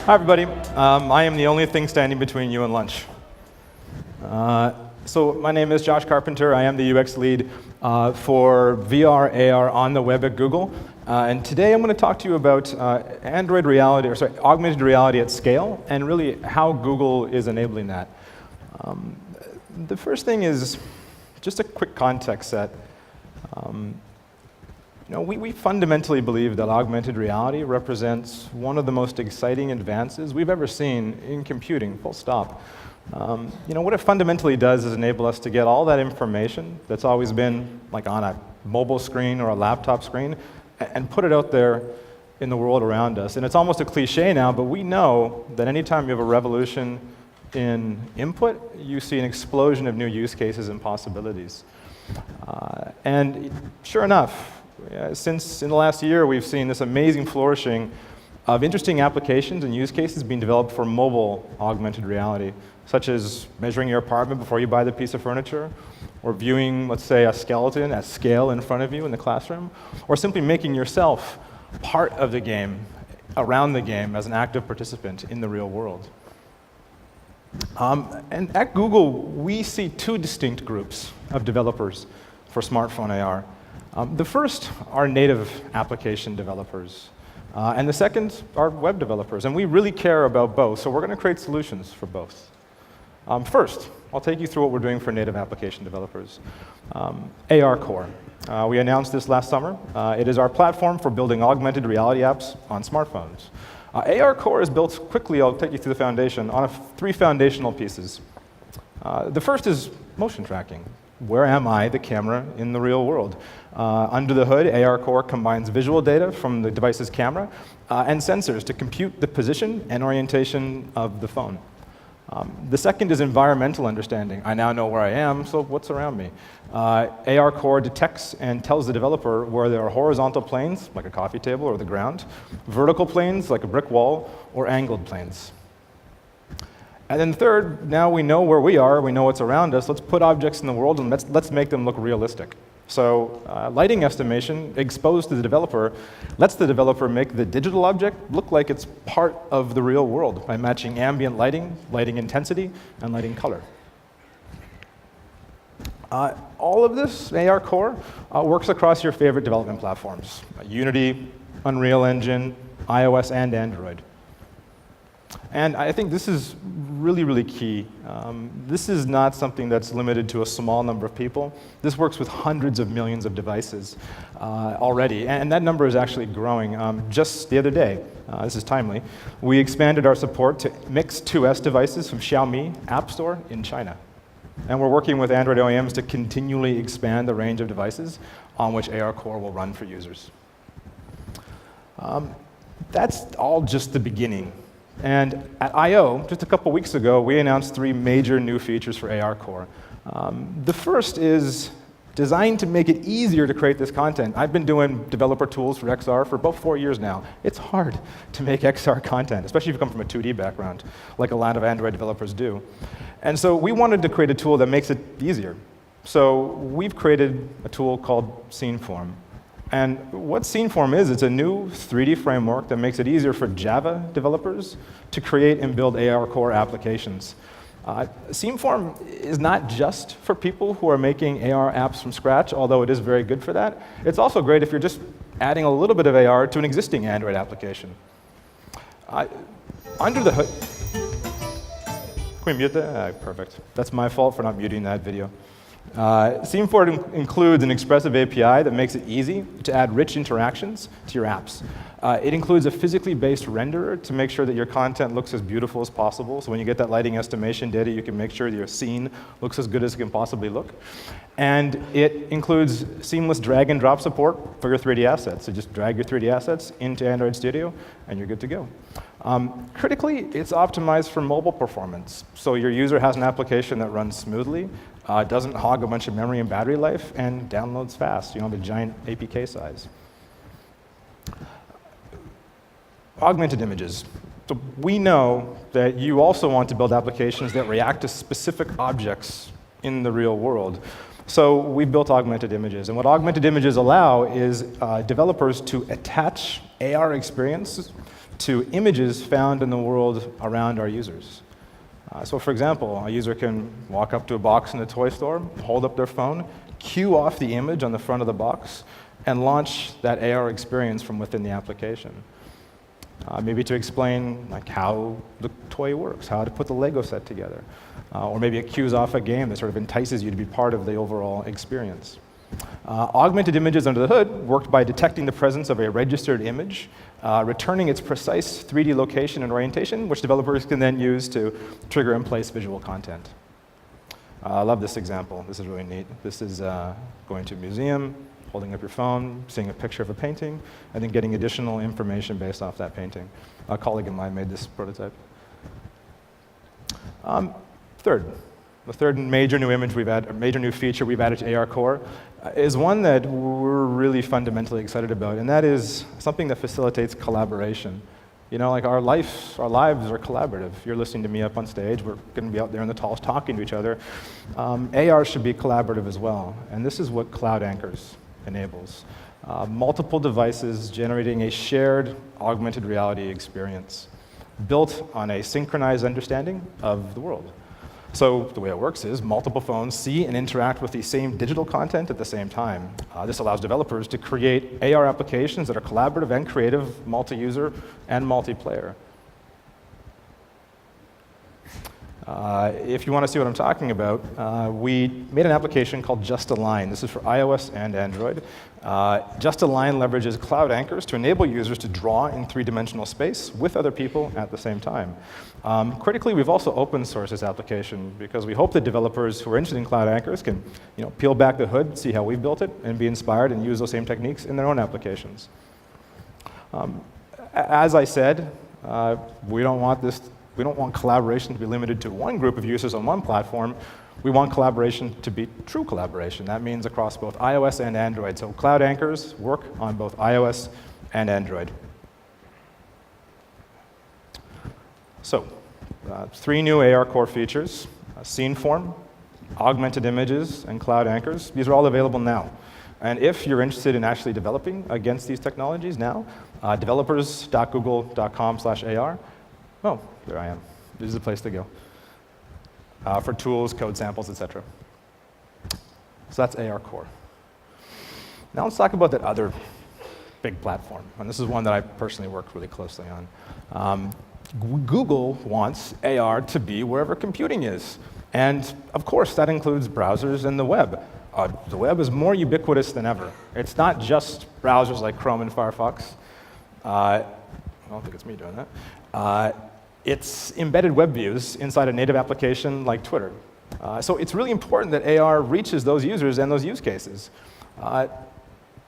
Hi, everybody. I am the only thing standing between you and lunch. So my name is Josh Carpenter. I am the UX lead for VR, AR on the web at Google. And today I'm going to talk to you about augmented reality at scale, and really how Google is enabling that. The first thing is just a quick context set. We fundamentally believe that augmented reality represents one of the most exciting advances we've ever seen in computing, full stop. What it fundamentally does is enable us to get all that information that's always been like on a mobile screen or a laptop screen and put it out there in the world around us. And it's almost a cliche now, but we know that anytime you have a revolution in input, you see an explosion of new use cases and possibilities. And sure enough, since in the last year, we've seen this amazing flourishing of interesting applications and use cases being developed for mobile augmented reality, such as measuring your apartment before you buy the piece of furniture, or viewing, let's say, a skeleton at scale in front of you in the classroom, or simply making yourself part of the game, around the game, as an active participant in the real world. And at Google, we see two distinct groups of developers for smartphone AR. The first are native application developers, and the second are web developers. And we really care about both, so we're going to create solutions for both. First, I'll take you through what we're doing for native application developers. ARCore. We announced this last summer. It is our platform for building augmented reality apps on smartphones. ARCore is built quickly, I'll take you through the foundation, on three foundational pieces. The first is motion tracking. Where am I, the camera, in the real world? Under the hood, ARCore combines visual data from the device's camera and sensors to compute the position and orientation of the phone. The second is environmental understanding. I now know where I am, so what's around me? ARCore detects and tells the developer where there are horizontal planes, like a coffee table or the ground, vertical planes, like a brick wall, or angled planes. And then third, now we know where we are, we know what's around us, let's put objects in the world and let's make them look realistic. So lighting estimation exposed to the developer lets the developer make the digital object look like it's part of the real world by matching ambient lighting, lighting intensity, and lighting color. All of this, ARCore, works across your favorite development platforms: Unity, Unreal Engine, iOS, and Android. And I think this is really, really key. This is not something that's limited to a small number of people. This works with hundreds of millions of devices already, and that number is actually growing. Just the other day, this is timely, we expanded our support to Mix 2S devices from Xiaomi App Store in China. And we're working with Android OEMs to continually expand the range of devices on which ARCore will run for users. That's all just the beginning. And at I/O, just a couple weeks ago, we announced three major new features for ARCore. The first is designed to make it easier to create this content. I've been doing developer tools for XR for about 4 years now. It's hard to make XR content, especially if you come from a 2D background, like a lot of Android developers do. And so we wanted to create a tool that makes it easier. So we've created a tool called SceneForm. And what SceneForm is, it's a new 3D framework that makes it easier for Java developers to create and build ARCore applications. SceneForm is not just for people who are making AR apps from scratch, although it is very good for that. It's also great if you're just adding a little bit of AR to an existing Android application. Under the hood, can we mute that? Perfect. That's my fault for not muting that video. SceneForm includes an expressive API that makes it easy to add rich interactions to your apps. It includes a physically based renderer to make sure that your content looks as beautiful as possible. So when you get that lighting estimation data, you can make sure that your scene looks as good as it can possibly look. And it includes seamless drag and drop support for your 3D assets. So just drag your 3D assets into Android Studio, and you're good to go. Critically, it's optimized for mobile performance. So your user has an application that runs smoothly, doesn't hog a bunch of memory and battery life, and downloads fast. You don't have a giant APK size. Augmented images. So we know that you also want to build applications that react to specific objects in the real world. So we built augmented images. And what augmented images allow is developers to attach AR experiences to images found in the world around our users. So for example, a user can walk up to a box in a toy store, hold up their phone, cue off the image on the front of the box, and launch that AR experience from within the application. Maybe to explain how the toy works, how to put the Lego set together. Or maybe it cues off a game that sort of entices you to be part of the overall experience. Augmented Images under the hood worked by detecting the presence of a registered image, returning its precise 3D location and orientation, which developers can then use to trigger and place visual content. I love this example. This is really neat. This is going to a museum, holding up your phone, seeing a picture of a painting, and then getting additional information based off that painting. A colleague of mine made this prototype. The third major new image we've added, major new feature we've added to ARCore is one that we're really fundamentally excited about, and that is something that facilitates collaboration. You know, like our lives are collaborative. You're listening to me up on stage. We're going to be out there in the talks talking to each other. AR should be collaborative as well, and this is what Cloud Anchors enables. Multiple devices generating a shared augmented reality experience built on a synchronized understanding of the world. So the way it works is multiple phones see and interact with the same digital content at the same time. This allows developers to create AR applications that are collaborative and creative, multi-user, and multiplayer. If you want to see what I'm talking about, we made an application called Just Align. This is for iOS and Android. Just Align leverages Cloud Anchors to enable users to draw in three-dimensional space with other people at the same time. Critically, we've also open sourced this application because we hope that developers who are interested in Cloud Anchors can peel back the hood, see how we built it, and be inspired and use those same techniques in their own applications. As I said, we don't want collaboration to be limited to one group of users on one platform. We want collaboration to be true collaboration. That means across both iOS and Android. So Cloud Anchors work on both iOS and Android. So, 3 new ARCore features: Scene Form, Augmented Images, and Cloud Anchors. These are all available now. And if you're interested in actually developing against these technologies now, developers.google.com/AR. Oh, there I am. This is the place to go for tools, code samples, etc. So that's ARCore. Now let's talk about that other big platform. And this is one that I personally worked really closely on. Google wants AR to be wherever computing is. And of course, that includes browsers and the web. The web is more ubiquitous than ever. It's not just browsers like Chrome and Firefox. I don't think it's me doing that. It's embedded web views inside a native application like Twitter. So it's really important that AR reaches those users and those use cases.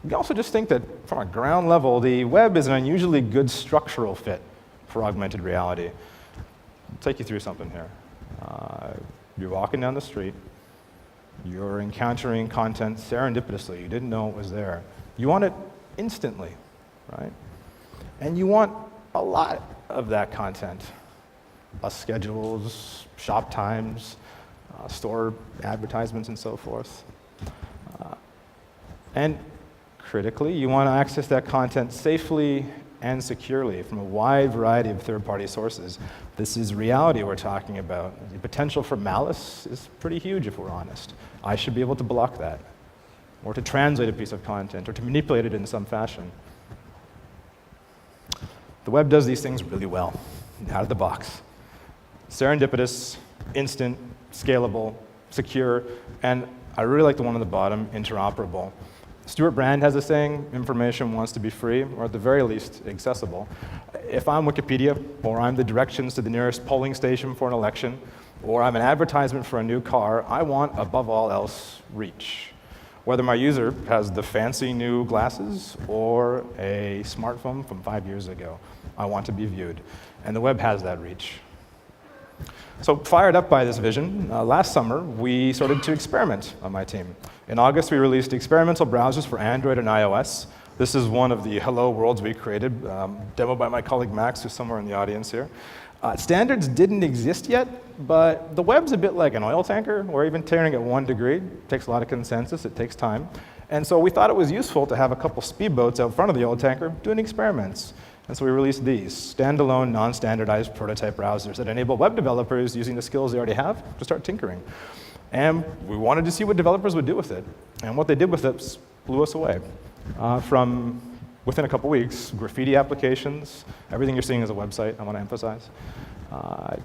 We also just think that from a ground level, the web is an unusually good structural fit for augmented reality. I'll take you through something here. You're walking down the street. You're encountering content serendipitously. You didn't know it was there. You want it instantly, right? And you want a lot of that content. Bus schedules, shop times, store advertisements, and so forth. And critically, you want to access that content safely and securely from a wide variety of third-party sources. This is reality we're talking about. The potential for malice is pretty huge, if we're honest. I should be able to block that, or to translate a piece of content, or to manipulate it in some fashion. The web does these things really well, out of the box. Serendipitous, instant, scalable, secure, and I really like the one on the bottom, interoperable. Stuart Brand has a saying, information wants to be free, or at the very least, accessible. If I'm Wikipedia, or I'm the directions to the nearest polling station for an election, or I'm an advertisement for a new car, I want, above all else, reach. Whether my user has the fancy new glasses or a smartphone from 5 years ago, I want to be viewed. And the web has that reach. So fired up by this vision, last summer, we started to experiment on my team. In August, we released experimental browsers for Android and iOS. This is one of the hello worlds we created, demoed by my colleague Max, who's somewhere in the audience here. Standards didn't exist yet, but the web's a bit like an oil tanker, where even tearing at 1 degree takes a lot of consensus, it takes time. And so we thought it was useful to have a couple speedboats out front of the oil tanker doing experiments. And so we released these standalone, non-standardized prototype browsers that enable web developers using the skills they already have to start tinkering. And we wanted to see what developers would do with it. And what they did with it blew us away. From within a couple weeks, graffiti applications, everything you're seeing is a website, I want to emphasize,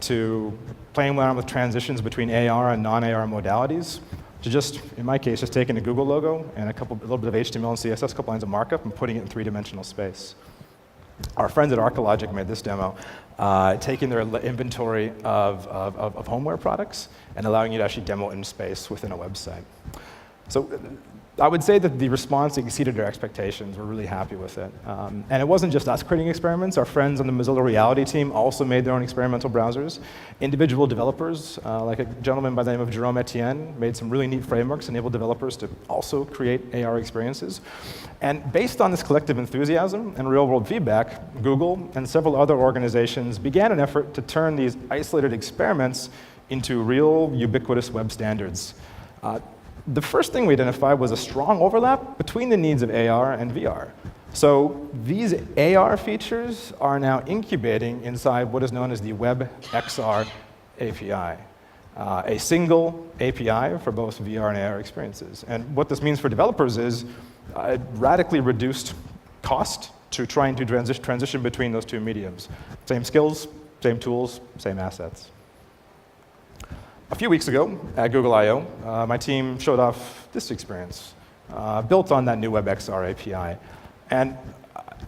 to playing around with transitions between AR and non-AR modalities, to just, in my case, just taking a Google logo and a little bit of HTML and CSS, a couple lines of markup, and putting it in three-dimensional space. Our friends at ArcLogic made this demo, taking their inventory of homeware products and allowing you to actually demo in space within a website. So I would say that the response exceeded our expectations. We're really happy with it. And it wasn't just us creating experiments. Our friends on the Mozilla Reality team also made their own experimental browsers. Individual developers, like a gentleman by the name of Jerome Etienne, made some really neat frameworks, enabled developers to also create AR experiences. And based on this collective enthusiasm and real-world feedback, Google and several other organizations began an effort to turn these isolated experiments into real, ubiquitous web standards. The first thing we identified was a strong overlap between the needs of AR and VR. So these AR features are now incubating inside what is known as the WebXR API, a single API for both VR and AR experiences. And what this means for developers is radically reduced cost to trying to transition between those two mediums. Same skills, same tools, same assets. A few weeks ago at Google I/O, my team showed off this experience built on that new WebXR API. And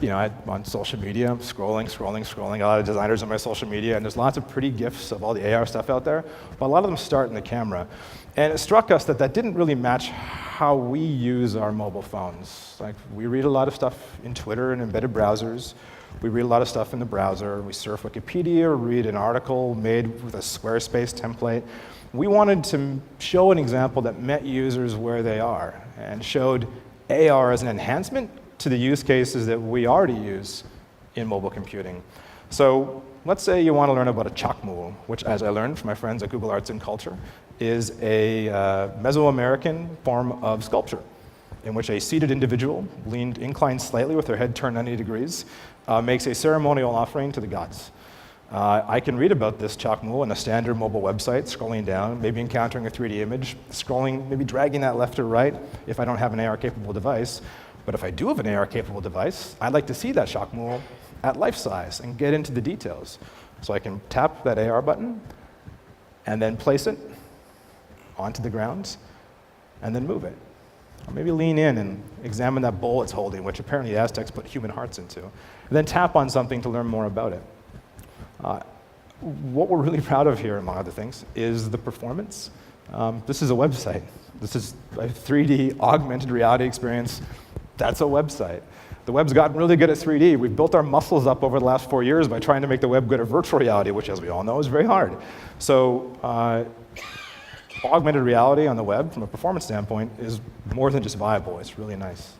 I'm on social media, scrolling. A lot of designers on my social media, and there's lots of pretty GIFs of all the AR stuff out there, but a lot of them start in the camera. And it struck us that that didn't really match how we use our mobile phones. Like, we read a lot of stuff in Twitter and embedded browsers. We read a lot of stuff in the browser. We surf Wikipedia, read an article made with a Squarespace template. We wanted to show an example that met users where they are and showed AR as an enhancement to the use cases that we already use in mobile computing. So let's say you want to learn about a chakmul, which, as I learned from my friends at Google Arts and Culture, is a Mesoamerican form of sculpture in which a seated individual, inclined slightly with their head turned 90 degrees, makes a ceremonial offering to the gods. I can read about this chakmul in a standard mobile website, scrolling down, maybe encountering a 3D image, scrolling, maybe dragging that left or right if I don't have an AR-capable device. But if I do have an AR-capable device, I'd like to see that chakmul at life size and get into the details. So I can tap that AR button and then place it onto the ground and then move it. Or maybe lean in and examine that bowl it's holding, which apparently the Aztecs put human hearts into. And then tap on something to learn more about it. What we're really proud of here, among other things, is the performance. This is a website. This is a 3D augmented reality experience. That's a website. The web's gotten really good at 3D. We've built our muscles up over the last 4 years by trying to make the web good at virtual reality, which, as we all know, is very hard. So augmented reality on the web, from a performance standpoint, is more than just viable. It's really nice,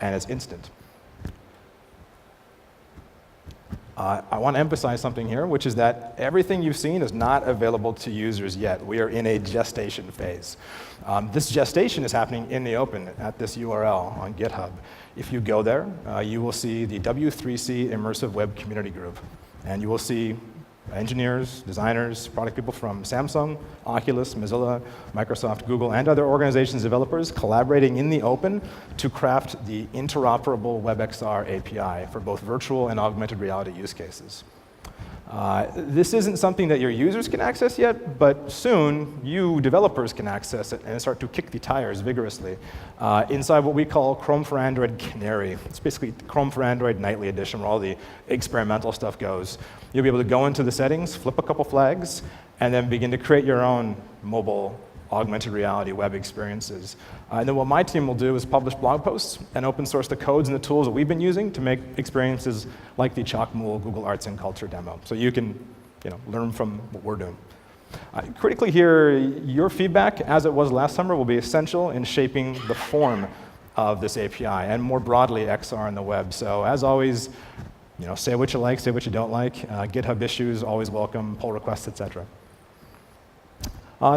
and it's instant. I want to emphasize something here, which is that everything you've seen is not available to users yet. We are in a gestation phase. This gestation is happening in the open at this URL on GitHub. If you go there, you will see the W3C Immersive Web Community Group. And you will see engineers, designers, product people from Samsung, Oculus, Mozilla, Microsoft, Google, and other organizations, developers collaborating in the open to craft the interoperable WebXR API for both virtual and augmented reality use cases. This isn't something that your users can access yet, but soon you developers can access it and start to kick the tires vigorously inside what we call Chrome for Android Canary. It's basically Chrome for Android Nightly Edition, where all the experimental stuff goes. You'll be able to go into the settings, flip a couple flags, and then begin to create your own mobile augmented reality web experiences. And then what my team will do is publish blog posts and open source the codes and the tools that we've been using to make experiences like the chakmul Google Arts and Culture demo. So you can learn from what we're doing. Critically here, your feedback, as it was last summer, will be essential in shaping the form of this API and more broadly XR on the web. So as always, say what you like, say what you don't like. GitHub issues, always welcome, pull requests, etc.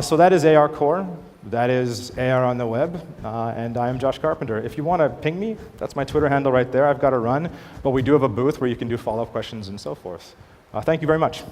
So that is ARCore. That is AR on the web, and I am Josh Carpenter. If you want to ping me, that's my Twitter handle right there. I've got to run, but we do have a booth where you can do follow-up questions and so forth. Thank you very much.